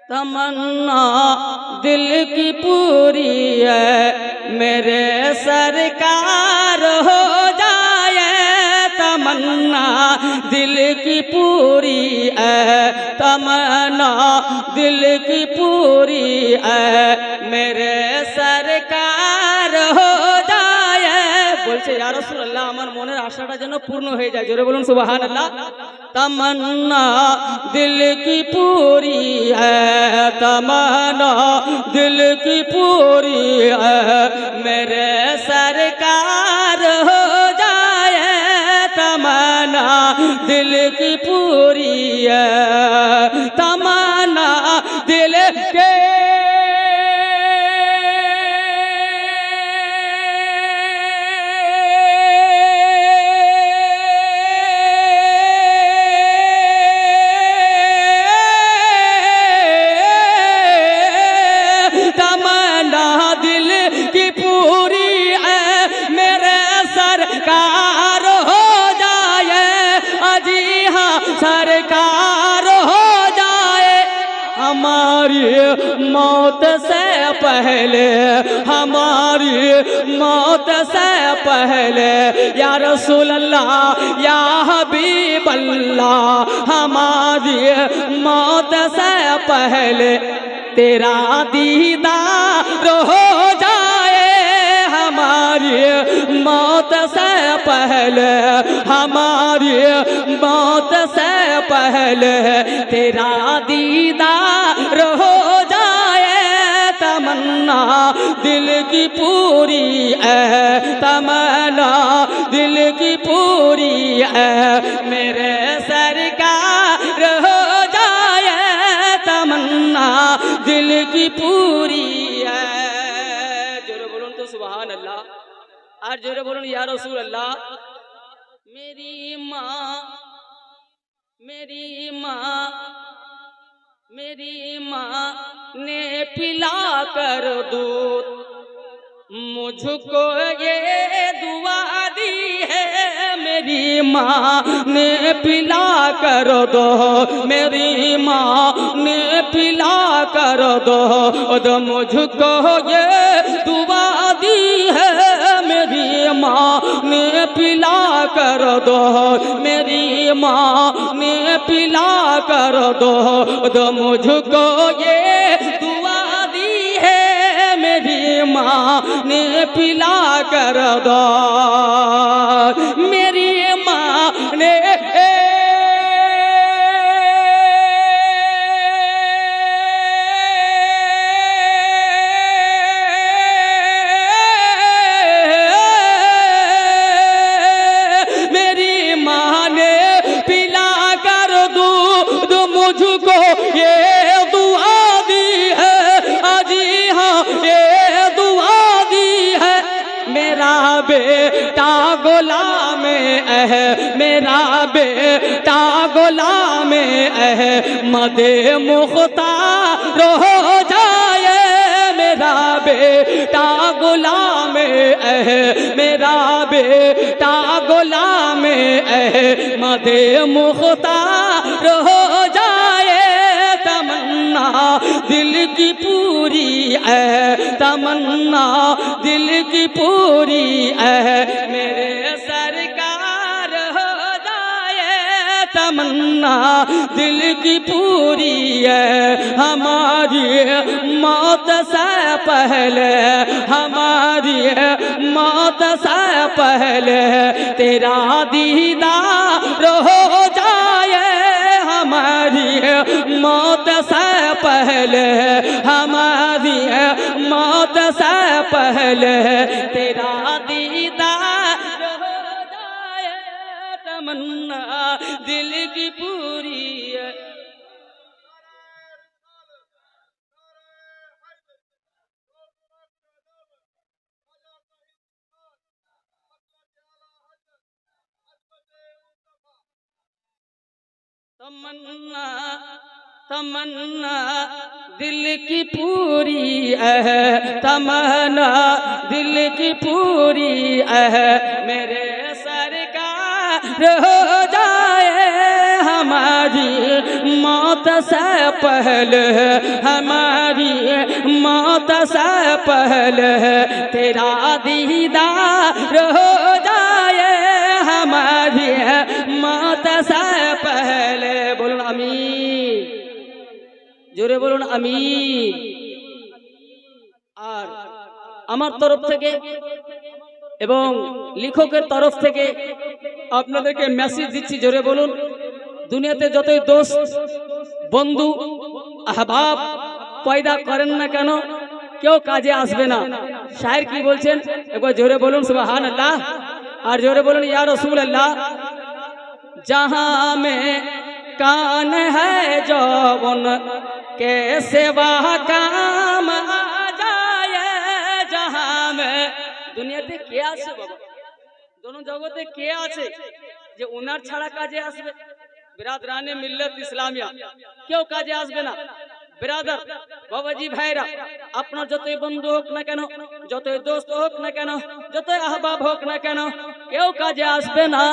तमन्ना दिल की पूरी है मेरे सरकार हो जाए। तमन्ना दिल की पूरी है, तमन्ना दिल की पूरी है मेरे सरकार हो जाए। बोलছে ইয়া রাসূলুল্লাহ আমার মনের আশাটা যেন পূর্ণ হয়ে যায়। জোরে বলুন সুবহানাল্লাহ। तमन्ना दिल की पूरी है, तमन्ना दिल की पूरी है मेरे सरकार हो जाए। तमन्ना दिल की पूरी है, तमन्ना दिल के सरकार हो जाए। अजी हाँ सरकार हो जाए। हमारी मौत से पहले, हमारी मौत से पहले या रसूल अल्लाह या हबीब अल्लाह, हमारी मौत से पहले तेरा दीदार हो जाए। हमारी मौत से पहले, हमारी मौत से पहले तेरा दीदार हो जाए। तमन्ना दिल की पूरी है, तमन्ना दिल की पूरी है मेरे सरकार हो जाए। तमन्ना दिल की पूरी है। जोरे बोलून तो सुभान अल्लाह। और जोरे बोलून या रसूल अल्लाह। मेरी माँ, मेरी माँ, मेरी माँ ने पिला कर दूध मुझको ये दुआ दी है। मेरी माँ ने पिला कर दो, मेरी माँ ने पिला कर दो मुझको ये दुआ दी है। मेरी माँ ने पिला कर दो, मेरी माँ ने पिला कर दो मुझको ये दुआ दी है। मेरी माँ ने पिला कर दो, मेरी माँ ने बेटा गुलाम है, मेरा बेटा गुलाम है मदे मुख्तार हो जाए। मेरा बेटा गुलाम है, मेरा बेटा गुलाम है मदे मुख्तार हो जाए। तमन्ना दिल की पूरी है, तमन्ना दिल की पूरी है मेरे सरकार हो जाए। तमन्ना दिल की पूरी है। हमारी मौत से पहले, हमारी मौत से पहले तेरा दीदार हो जाए। हमारी मौत से पहले, हमारी मौत से पहले तेरा दीदार हो जाए। तमन्ना दिल की पूरी है। तमन्ना, तमन्ना दिल की पूरी है, तमन्ना दिल की पूरी है मेरे सरकार हो जाए। हमारी मौत से पहले, हमारी मौत से पहले तेरा दीदार हो जाए, हमारी मौत से पहले। बोलून आमीन, जोरे बोलून आमीन। আর আমার তরফ থেকে এবং লেখকের তরফ থেকে আপনাদেরকে মেসেজ দিচ্ছি, জোরে বলুন। দুনিয়াতে যতই দোস্ত বন্ধু আহবাব পয়দা করেন না কেন, কেউ কাজে আসবে না। শায়ের কি বলছেন একবার জোরে বলুন সুবহানাল্লাহ, আর জোরে বলুন ইয়া রাসূলুল্লাহ। जहाँ में कान है जौवन के सेवा काम आ जाए, जहाँ में দুনিয়াতে কে আছে বাবা, দোনো জগতে কে আছে যে ওনার ছাড়া কাজে আসবে? বিরাদরানে মিল্লাত ইসলামিয়া কেউ কাজে আসবে না। বিরাদার বাবাজি ভাইরা, আপনার যতই বন্ধু হোক না কেন, যতই দোস্ত হোক না কেন, যতই আহবাব হোক না কেন, কেউ কাজে আসবে না।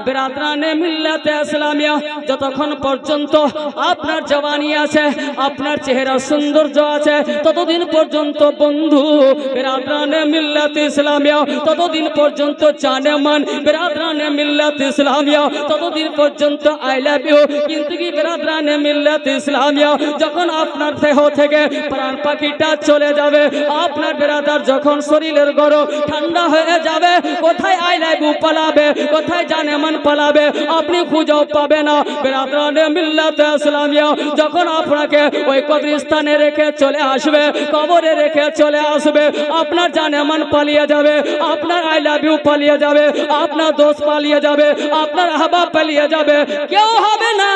বিরাদরানে মিল্লাত ইসলামিয়া যতক্ষণ পর্যন্ত আপনার জওয়ানি আছে, আপনার চেহারা সৌন্দর্য আছে, ততদিন পর্যন্ত বন্ধু বিরাদরানে মিল্লাত ইসলামিয়া, ততদিন পর্যন্ত জানেমান বিরাদরানে মিল্লাত ইসলামিয়া, ততদিন পর্যন্ত আই লাভ ইউ। কিন্তু কি বিরাদরানে মিল্লাত ইসলামিয়া যখন আপনার দেহ থেকে প্রাণ পাখিটা চলে যাবে, আপনার বিরাদার যখন শরীরের গরম ঠান্ডা হয়ে যাবে, কোথায় আই লাভ ইউ পালাবে, কোথায় জানেমান পালাবে, আপনি খুঁজেও পাবে না। বিরাদরানে মিল্লাত ইসলামিয়া যখন আপনাকে ওই কবরস্থানে রেখে চলে আসবে, কবরে রেখে চলে আসবে, আপনার জানেমান পালিয়ে যাবে, আপনার আই লাভ ইউ পালিয়ে যাবে, আপনার দোস্ত পালিয়ে যাবে, আপনার আহবাব পালিয়ে যাবে, কেউ হবে না।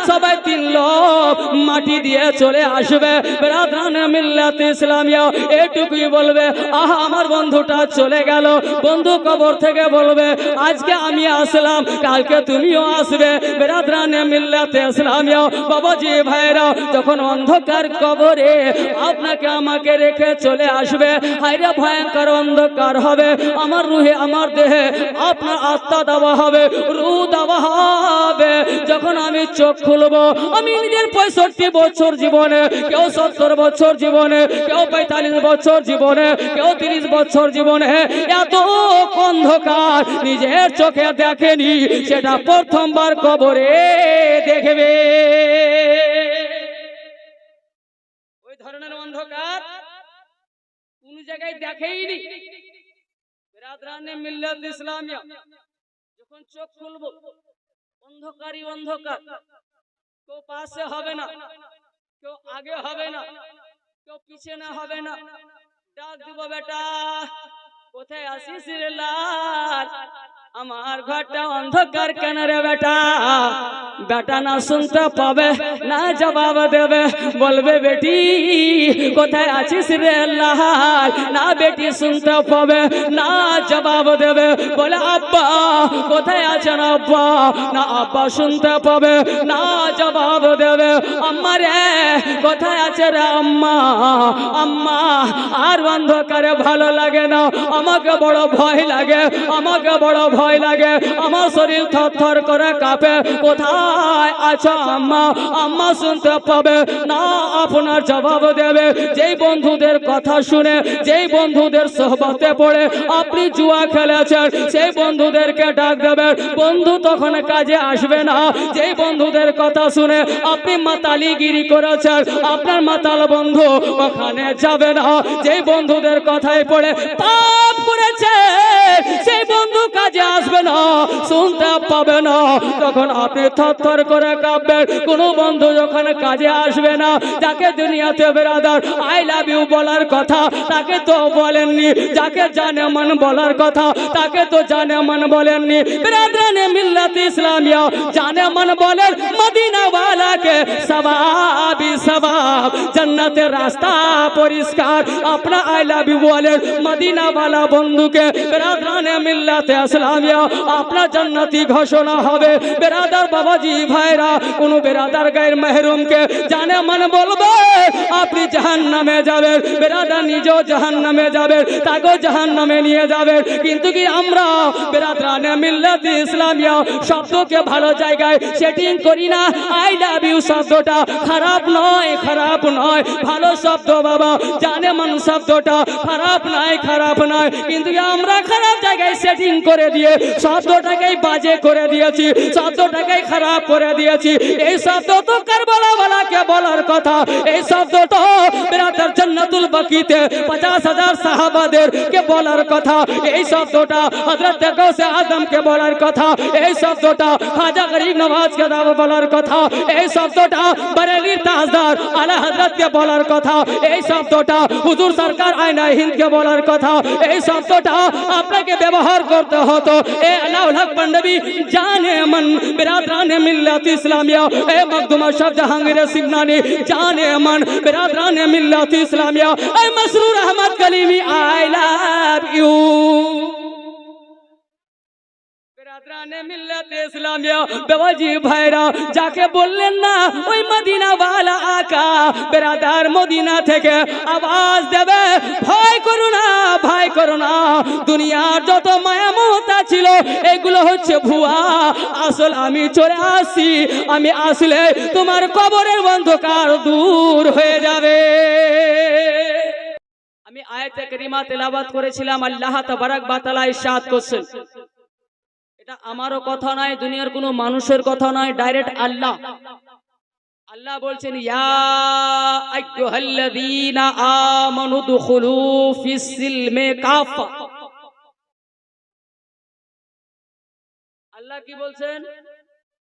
সবাই তিন লোক মাটি দিয়ে চলে আসবে। বিরাদরানে মিল্লাত ইসলামিয়া এটুকুই বলবে, আহা আমার বন্ধুটা চলে গেল। বন্ধু কবর থেকে বলবে, আজকে আমি আসলাম, কালকে তুমিও আসবে। বিরাদরানে মিল্লাত ইসলামিয়া বাবাজি ভাইরা যখন অন্ধকার কবরে আপনাকে আমাকে রেখে চলে আসবে, হায়রে ভয়ঙ্কর অন্ধকার হবে। আমার রুহে আমার দেহে আপনার আত্মা দেওয়া হবে, রূহ দেওয়া হবে। যখন আমি চোখ খুলবো, আমি নিজের 65 বছর জীবনে, কেউ 70 বছর জীবনে, কেউ 45 বছর জীবনে, কেউ 30 বছর জীবনে এত অন্ধকার নিজের চোখে দেখেনি, সেটা প্রথমবার কবরে দেখবে। ওই ধরনের অন্ধকার কোন জায়গায় দেখেইনি। বিরাদরানে মিল্লাত ইসলামিয়া যখন চোখ খুলবো, অন্ধকারই অন্ধকার, কেউ পাশে হবে না, কেউ আগে হবে না, কেউ পিছনে হবে না। ডাক দিব, বেটা কোথায় আসিস রে লাল, আমার ঘরটা অন্ধকার কেন রে বেটা? বেটা না শুনতে পাবে, না জবাব দেবে, বলবে বেটি কোথায় আছিস রে লাল, না বেটি শুনতে পাবে, না জবাব দেবে, বলে আব্বা কোথায় আছেন আব্বা, না আব্বা শুনতে পাবে, না জবাব দেবে। আম্মা রে কোথায় আছে রে আম্মা, আম্মা আর অন্ধকারে ভালো লাগে না, আমাকে বড় ভয় লাগে, আমাকে বড় ভয় লাগে, আমার শরীর থরথর করে কাঁপে, কোথায় আছো আম্মা, আম্মা শুনতে পাবে, না আপনার জবাব দেবে। যেই বন্ধুদের কথা শুনে, যেই বন্ধুদের সোহবতে পড়ে আপনি জুয়া খেলেছেন, সেই বন্ধুদেরকে ডাক দেবেন, বন্ধু তখন কাজে আসবে না। যেই বন্ধুদের কথা শুনে আপনি মাতালিগিরি করেছেন, আপনার মাতাল বন্ধু ওখানে যাবে না। যেই বন্ধুদের কথায় পড়ে পাপ করেছে, সেই বন্ধু কাজে আসবে না, শুনতে পাবে না, তখন আপনি থরথর করে কাঁপবেন। কোনো বন্ধু যখন কাজে আসবে না, যাকে দুনিয়াতে বেরাদার আই লাভ ইউ বলার কথা তাকে তো বলেননি, যাকে জানে মন বলার কথা তাকে তো জানে মন বলেননি। বিরাদরানে মিল্লাত ইসলামিয়া জানে মন বলেন মদিনা ওয়ালাকে সওয়াবি সওয়াব, জান্নাতের রাস্তা পরিষ্কার। আপনা আই লাভ ইউ বলেন মদিনা ওয়ালা বন্ধুকে, বিরাদরানে মিল্লাত ইসলামিয়া আপনার জান্নাতি ঘোষণা হবে। বেরাদার বাবাজি ভাইরা, কোন বেরাদার গায়ের মেহরুমকে জানে মন বলবে আপনি জাহান্নামে যাবেন, বেরাদার নিজেও জাহান্নামে যাবেন, তাকেও জাহান্নামে নিয়ে যাবেন। কিন্তু কি আমরা বেরাদরানে মিল্লাত ইসলামিয়া শব্দকে ভালো জায়গায় সেটিং করি না। আই লাভ ইউ শব্দটা খারাপ নয়, খারাপ নয়, ভালো শব্দ বাবা। জানে মান শব্দটা খারাপ নয়, খারাপ নয়, কিন্তু আমরা খারাপ জায়গায় সেটিং করে দিয়ে শব্দটাকেই বাজে করে দিয়েছি, শব্দটাকেই খারাপ করে দিয়েছি। এই শব্দ তো কারবালাওয়ালাকে বলার কথা, এই শব্দ তো বেরাদার জান্নাতুল বাকিতে 50,000 সাহাবাদেরকে বলার কথা, এই শব্দটা হযরত গাউসে আজমকে বলার কথা, এই শব্দটা খাজা গরিব নওয়াজকে বলার কথা, এই শব্দটা বরেলির তাজদার আলা হযরতকে বলার কথা, এই শব্দটা হুজুর সরকার আয়না হিন্দকে বলার কথা, এই শব্দটা আপনাকে ব্যবহার করতে হতো। এ আল্লাহুল হক নবী জানে মান বিরাদরানে মিল্লাত ইসলামিয়া, এ মখদুম শাহ জাহাঙ্গীর সিমনানি জানে মান বিরাদরানে মিল্লাত ইসলামিয়া, এ Masroor Ahmad Kalimi I love you. মিল্লাত ইসলামিয়া বেওয়াজি ভাইরা যাকে বললেন না ওই মদিনা ওয়ালা আকা বেরাদার মদিনা থেকে আওয়াজ দেবে, ভয় করো না, ভয় করো না, দুনিয়ার যত মায়া মমতা ছিল এগুলো হচ্ছে ভুয়া, আসল আমি চলে আসি, আমি আসলে তোমার কবরের অন্ধকার দূর হয়ে যাবে। আমি আয়াতে কারিমা তেলাওয়াত করেছিলাম, আল্লাহ তাবারক ওয়া তাআলা ইরশাদ করছেন, এটা আমারও কথা নয়, দুনিয়ার কোনো মানুষের কথা নয়, ডাইরেক্ট আল্লাহ। আল্লাহ বলছেন ইয়া আইয়ুহাল্লাযীনা আমানু দুখুলু ফিস সিলমে কাফা। আল্লাহ কি বলছেন?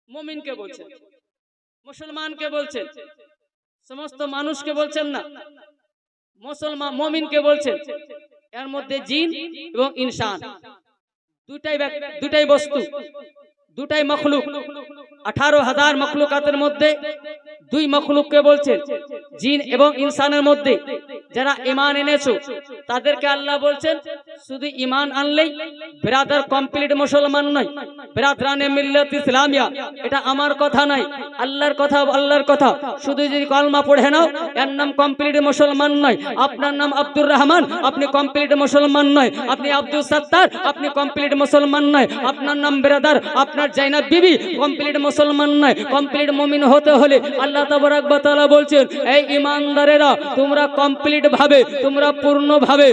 মুমিনকে বলছেন, মুসলমানকে বলছেন, সমস্ত মানুষকে বলছেন না, মুসলমান মুমিনকে বলছেন। এর মধ্যে জিন এবং ইনসান দুটাই বস্তু, দুটাই মখলুক। 18,000 মখলুকাতের মধ্যে দুই মখলুককে বলছেন, জিন এবং ইনসানের মধ্যে যারা ঈমান এনেছো তাদেরকে আল্লাহ বলছেন শুধু ঈমান আনলেই বিরাদার কমপ্লিট মুসলমান নয়। বিরাদরানে মিল্লাত ইসলামিয়া এটা আমার কথা নয়, আল্লাহর কথা, আল্লাহর কথা। শুধু যদি কলমা পড়ে নাও এর নাম কমপ্লিট মুসলমান নয়। আপনার নাম আব্দুর রহমান, আপনি কমপ্লিট মুসলমান নয়। আপনি আব্দুল সত্তার, আপনি কমপ্লিট মুসলমান নয়। আপনার নাম বিরাদার, আপনার জাইনাব বিবি কমপ্লিট মুসলমান নয়। কমপ্লিট মুমিন হতে হলে আল্লাহ তাবারক ওয়া তাআলা বলছেন, এই ঈমানদারেরা তোমরা কমপ্লিট ভাবে, তোমরা পূর্ণ ভাবে,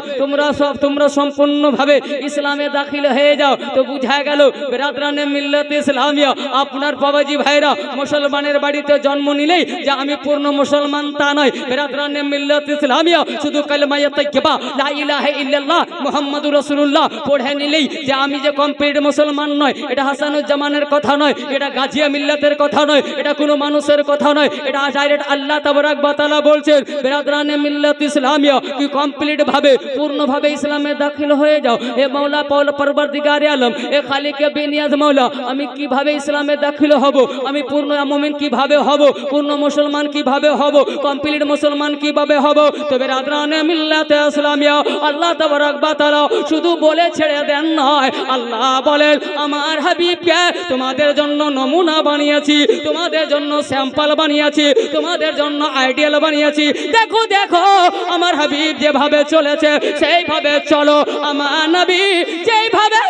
তোমরা সম্পূর্ণ ভাবে ইসলামে দাখিল হয়ে যাও। তো বুঝা গেল বিরাদরানে মিল্লাত ইসলামিয়া আপনার বাবাজি ভাইরা মুসলমানের বাড়িতে জন্ম নিলেই যে আমি পূর্ণ মুসলমান তা নয়। বিরাদরানে মিল্লাত ইসলামিয়া শুধু কালেমা তাইয়্যিবা লা ইলাহা ইল্লাল্লাহ মুহাম্মাদুর রাসূলুল্লাহ পড়ে নিলেই যে আমি যে কমপ্লিট মুসলমান নয়। এটা হাসানুজ্জামানের কথা নয়, এটা গাজিয়া মিল্লাতের কথা নয়, এটা কোনো মানুষের কথা নয়, এটা ডাইরেক্ট আল্লাহ তাবারক ওয়া তাআলা বলছেন বিরাদরানে মিল্লাত ইসলামিয়া কি কমপ্লিট ভাবে পূর্ণ ভাবে ইসলামে দাখিল হয়ে যাও। হে মাওলা পরবর্তীগারে আলম, এ খালিকে বেনিয়াজ মাওলা, আমি কিভাবে ইসলামে দাখিল হব? আমি পূর্ণ মুমিন কিভাবে হব? পূর্ণ মুসলমান কিভাবে হব? কমপ্লিট মুসলমান কিভাবে হব? তো বিরাদরানে মিল্লাত ইসলামিয়া আল্লাহ তাবারক ওয়া তাআলা শুধু বলে ছেড়ে দেন নয়, আল্লাহ বলেন আমার হাবিবকে তোমাদের জন্য নমুনা বানিয়েছি, তোমাদের জন্য স্যাম্পল বানিয়েছি, তোমাদের জন্য আইডিয়াল বানিয়েছি। দেখো দেখো আমার হাবিব যেভাবে চলেছে সেইভাবে চলো। আমার নবী যেভাবে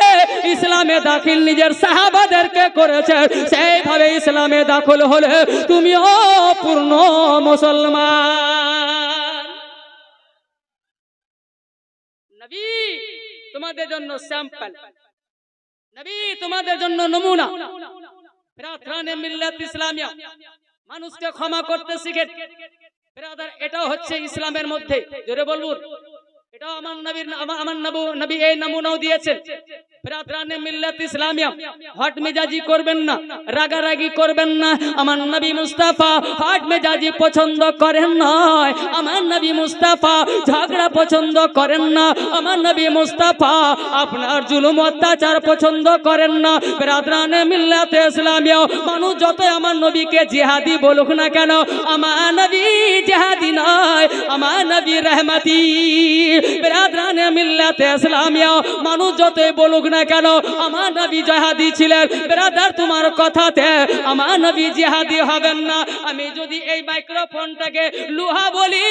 ইসলামে দাখিল নিজের সাহাবাদেরকে করেছে সেইভাবে ইসলামে দাখিল হলে তুমিও পূর্ণ মুসলমান। নবী তোমাদের জন্য স্যাম্পল, নবী তোমাদের জন্য নমুনা। বিরাদরানে মিল্লাত ইসলামিয়া মানুষকে ক্ষমা করতে শিখে ব্রাদার, এটা হচ্ছে ইসলামের মধ্যে। জোরে বলুন, এটা আমার নবী এই নমুনাও দিয়েছেন। বিরাদরানে মিল্লাত ইসলামিয়া হট মেজাজি করবেন না, রাগারাগি করবেন না। আমার নবী মুস্তাফা হট মেজাজি পছন্দ করেন না। আমার নবী মুস্তাফা ঝগড়া পছন্দ করেন না। আমার নবী মুস্তাফা আপনার জুলুম অত্যাচার পছন্দ করেন না। বিরাদরানে মিল্লাত ইসলামিয়া মানুষ যত আমার নবীকে জিহাদি বলুক না কেন, আমার নবী জিহাদি নয়, আমার নবী রহমতি। বিরাদরানে মিল্লাতে ইসলামিয়া, মানুষ যতই বলুক না কেন আমার নবী জিহাদি ছিলেন। বিরাদার তোমার কথাতে আমার নবী জিহাদি হবেন না। আমি যদি এই মাইক্রোফোনটাকে লোহা বলি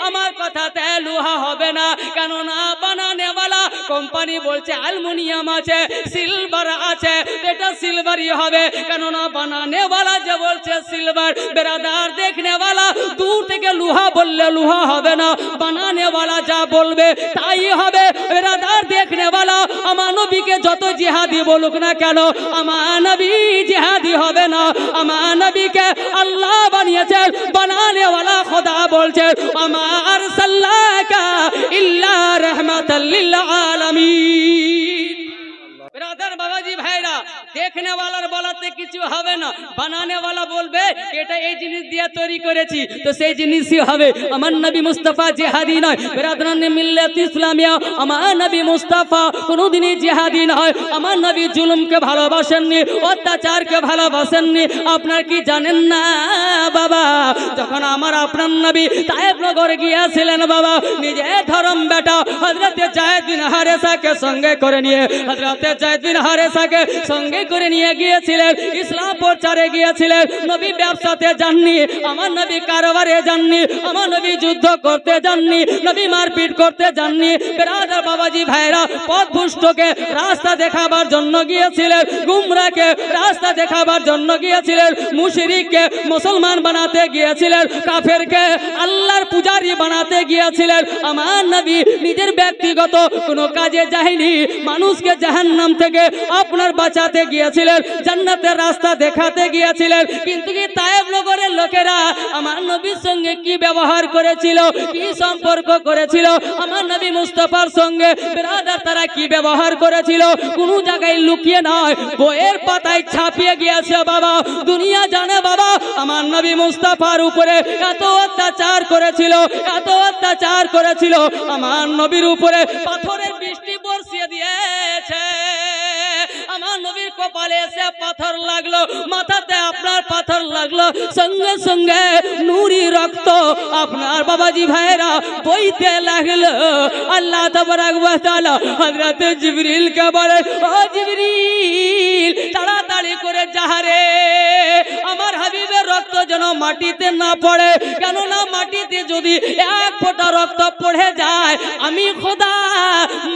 আমার কথাতে লোহা হবে না, কেননা বানানেওয়ালা কোম্পানি বলছে অ্যালুমিনিয়াম আছে, সিলভার আছে, এটা সিলভারই হবে, কেননা বানানেওয়ালা যে বলছে সিলভার। বেরাদার দেখনেওয়ালা দূর থেকে লোহা বললে লোহা হবে না, বানানেওয়ালা যা বলবে তাই হবে। বেরাদার দেখনেওয়ালা আমার নবীকে যত জিহাদি বলুক না কেন আমার নবী জিহাদি হবে না। আমার নবীকে আল্লাহ বানিয়েছেন, বানানেওয়ালা খোদা বলছেন আমার সাল্লাকা ইল্লা রাহমাতাল লিল আলামিন। ব্রাদার বাবাজি ভাইরা, দেখনে ওয়ালার বলাতে কিছু হবে না, বানানে ওয়ালা বলবে এটা এই জিনিস দিয়ে তৈরি করেছি, তো সেই জিনিসই হবে। আমার নবী মুস্তাফা জিহাদি নয়। ব্রাদারানে মিল্লাত ইসলামিয়া, আমার নবী মুস্তাফা কোনোদিনই জিহাদি নয়। আমার নবী জুলুমকে ভালোবাসেননি, অত্যাচারকে ভালোবাসেননি। আপনার কি জানেন না বাবা, যখন আমার আপনার নবী তায়েফ নগর গিয়েছিলেন বাবা, নিজে ধরম বেটা হযরতে যায়েদ বিন হারেসাকে সঙ্গে করে নিয়ে, হযরতে যায়েদ বিন হারেসাকে সঙ্গে করে নিয়ে গিয়েছিলেন, ইসলাম প্রচারে গিয়েছিলেন। নবী ব্যবসাতে যাননি, আমার নবী কারবারে যাননি, আমার নবী যুদ্ধ করতে যাননি, নবী মারপিট করতে যাননি। ব্রাদার বাবাজি ভাইরা, পথভ্রষ্টকে রাস্তা দেখাবার জন্য গিয়েছিলেন, গুমরাহকে রাস্তা দেখাবার জন্য গিয়েছিলেন, মুশরিককে মুসলমান বানাতে গিয়েছিলেন, কাফেরকে আল্লাহর পূজারী বানাতে গিয়েছিলেন। আমার নবী নিজের ব্যক্তিগত কোনো কাজে যায়নি, মানুষকে জাহান্নাম থেকে আপনার বাঁচাতে গিয়েছিলেন, জান্নাতের রাস্তা দেখাতে গিয়েছিলেন। কিন্তু কি তায়েফ নগরের লোকেরা আমার নবীর সঙ্গে কি ব্যবহার করেছিল, কি সম্পর্ক করেছিল আমার নবী মুস্তাফার সঙ্গে? ব্রাদার, তারা কি ব্যবহার করেছিল কোন জায়গায় লুকিয়ে নয়, বইয়ের পাতায় ছাপিয়ে গিয়েছে বাবা। দুনিয়া জানে বাবা, আমার নবী মুস্তাফার উপরে এত অত্যাচার করেছিল, এত অত্যাচার করেছিল, আমার নবীর উপরে পাথরের বৃষ্টি বর্ষিয়ে দিয়েছে। আমার নবীর কপালে এসে পাথর লাগলো, মাথাতে আপনার পাথর লাগলো, সঙ্গে সঙ্গে নূরি রক্ত আপনার বাবাজি ভাইরা বইতে লাগলো। আল্লাহ তাবারাক ওয়া তাআলা হযরত জিবরিলকে বলে, ও জিবরিল তাড়াতাড়ি করে যাহারে আমার হাবিবের রক্ত যেন মাটিতে না পড়ে, কেননা মাটিতে যদি এক ফোঁটা রক্ত পড়ে যায় আমি খোদা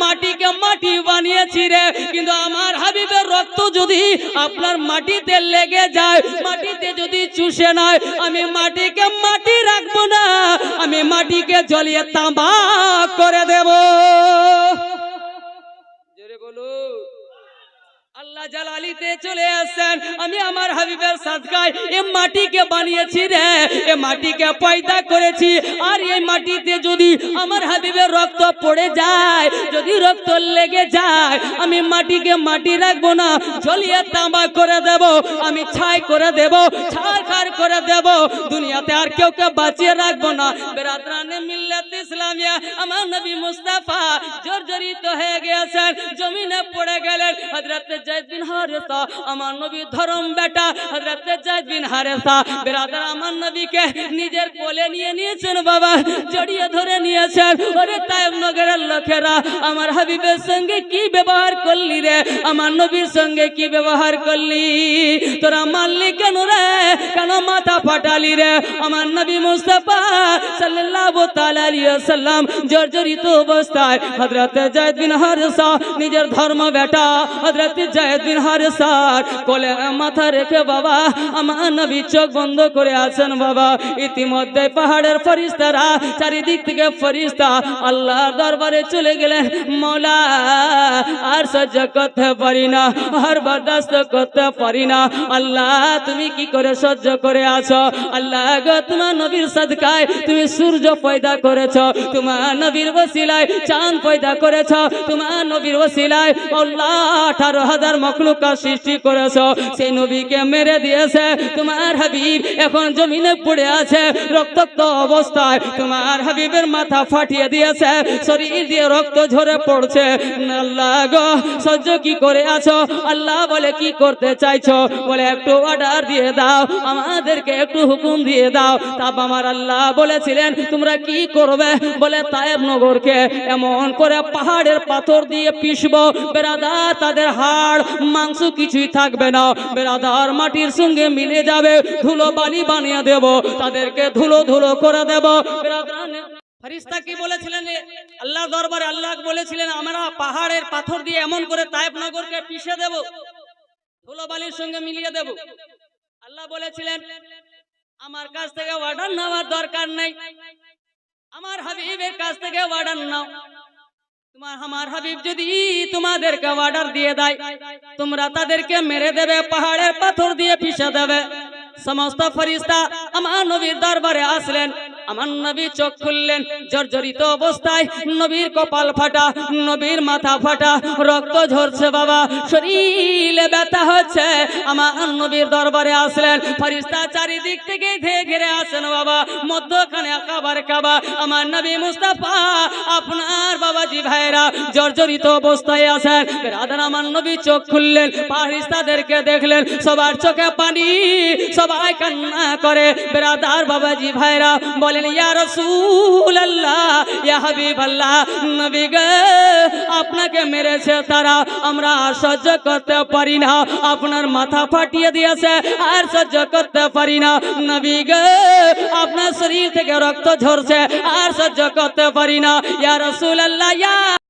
মাটিকে মাটি বানিয়েছি রে, কিন্তু আমার হাবিবের রক্ত যদি আপনার মাটিতে লেগে যায়, মাটিতে যদি চুষে নয়, আমি মাটিকে মাটি রাখবো না, আমি মাটিকে জ্বলিয়ে তামা করে দেব। জোরে বলো আল্লাহ জালালিতে চলে আসেন। আমি আমার হাবিবের সাদকায় এ মাটিকে বানিয়েছি রে, এ মাটিকে পয়দা করেছি, আর এই মাটিতে যদি আমার হাবিবের রক্ত পড়ে যায়, যদি রক্ত লেগে যায়, আমি মাটিকে মাটি রাখবো না, জ্বলিয়ে তামা করে দেব, আমি ছাই করে দেব, ছারখার করে দেব, দুনিয়াতে আর কেউ বাঁচিয়ে রাখবো না। বেরাদরানে মিল্লাত ইসলামিয়া, আমার নবী মুস্তাফা জর্জরিত হয়ে গিয়েছেন, জমিনে পড়ে গেলেন। হযরত যায়েদ বিন হারেসা, আমার নবীর ধরম বেটা হযরত যায়েদ বিন হারেসা, বেরাদার আমার নবীকে নিজের কোলে নিয়ে নিয়েছেন বাবা, জড়িয়ে ধরে নিয়েছেন। ওরে তায়েফ নগরের লোকেরা, আমার হাবিবের সঙ্গে কি ব্যবহার করলি রে, আমার নবীর সঙ্গে কি ব্যবহার করলি, তোরা মারলি কেন রে, কেন মাথা ফাটালি রে? আমার নবী মুস্তাফা সাল্লাল্লাহু তাআলা আলাইহি ওয়াসাল্লাম জর্জরিত অবস্থায় হযরত যায়েদ বিন হারেসা নিজের ধর্ম বেটা হযরত যায়েদ বিন হারেসার কোলে মাথা রেখে বাবা আমার নবী চোখ বন্ধ করে আছেন বাবা। ইতিমধ্যে পাহাড়ের ফেরেশতারা, চারিদিক থেকে ফেরেশতা আল্লাহর দরবারে চলে গেলেন। মওলা আর সহ্য করতে পারি না, আর বরদাস্ত করতে পারি না, আল্লাহ তুমি কি করে সহ্য করে আছো? আল্লাহ গো, তোমার নবীর সাদকায় তুমি সূর্য পয়দা করেছো, তোমার নবীর ওসিলায় চাঁদ পয়দা করেছো, তোমার নবীর ওসিলায় আল্লাহ 18,000 মখলুকা সৃষ্টি করেছো, সেই নবীকে মেরে দিয়েছে তোমার হাবিব, এখন জমিনে পড়ে আছে রক্তাক্ত অবস্থায়, তোমার হাবিবের মাথা ফাটিয়ে দিয়েছে, শরীর দিয়ে রক্ত ঝরে পড়ছে। আল্লাহ গো, সহ্য কি করে আছো? আল্লাহ বলে কি করতে চাইছো? বলে একটু অর্ডার দিয়ে দাও, আমাদেরকে একটু হুকুম দিয়ে দাও। তারপর আমার আল্লাহ বলেছিলেন তোমরা কি করবে? বলে তায়েব নগরকে এমন করে পাহাড়ের পাথর দিয়ে পিষবো বেরাদার, তাদের হাড় মাংস কিছুই থাকবে না বেরাদার, মাটির সঙ্গে মিলে যাবে, ধুলো বালি বানিয়ে দেব, তাদেরকে ধুলো ধুলো করে দেব বেরাদার। ফেরেশতা কি বলেছিলেন আল্লাহ দরবারে? আল্লাহ বলেছিলেন আমরা পাহাড়ের পাথর দিয়ে এমন করে তায়েব নগরকে পিষে দেব, ধুলো বালির সঙ্গে মিলিয়ে দেব। আল্লাহ বলেছিলেন আমার কাছ থেকে অর্ডার নেওয়ার দরকার নেই, আমার হাবিবের কাছ থেকে অর্ডার নাও। আমার হাবিব যদি তোমাদেরকে অর্ডার দিয়ে দেয়, তোমরা তাদেরকে মেরে দেবে, পাহাড়ের পাথর দিয়ে পিষে দেবে। সমস্ত ফেরেশতা আমার নবীর দরবারে আসলেন, আমার নবী চোখ খুললেন, জর্জরিত অবস্থায়, নবীর কপাল ফাটা, নবীর মাথা ফাটা, রক্ত ঝরছে বাবা, শরীরে ব্যথা হচ্ছে। আমার নবীর দরবারে আসলেন, ফেরেশতা চারিদিক থেকে ঘিরে আসেন বাবা, মধ্যখানে কাবার কাবা। আমার নবী মুস্তাফা আপনার বাবাজি ভাইরা জর্জরিত অবস্থায় আছেন বেরাদার। আমার নবী চোখ খুললেন, ফেরেশতাদেরকে দেখলেন, সবার চোখে পানি, সবাই কান্না করে বেরাদার বাবাজি ভাইরা। বলেন ইয়া রাসূলুল্লাহ, ইয়া হাবিবাল্লাহ, নবী গো আপনাকে মেরেছে তারা, আমরা আর সহ্য করতে পারি না, আপনার মাথা ফাটিয়ে দিয়েছে, আর সহ্য করতে পারি না। নবী গো আপনার শরীর থেকে রক্ত ঝরছে, আর সহ্য করতে পারি না। ইয়া রাসূলুল্লাহ, ইয়া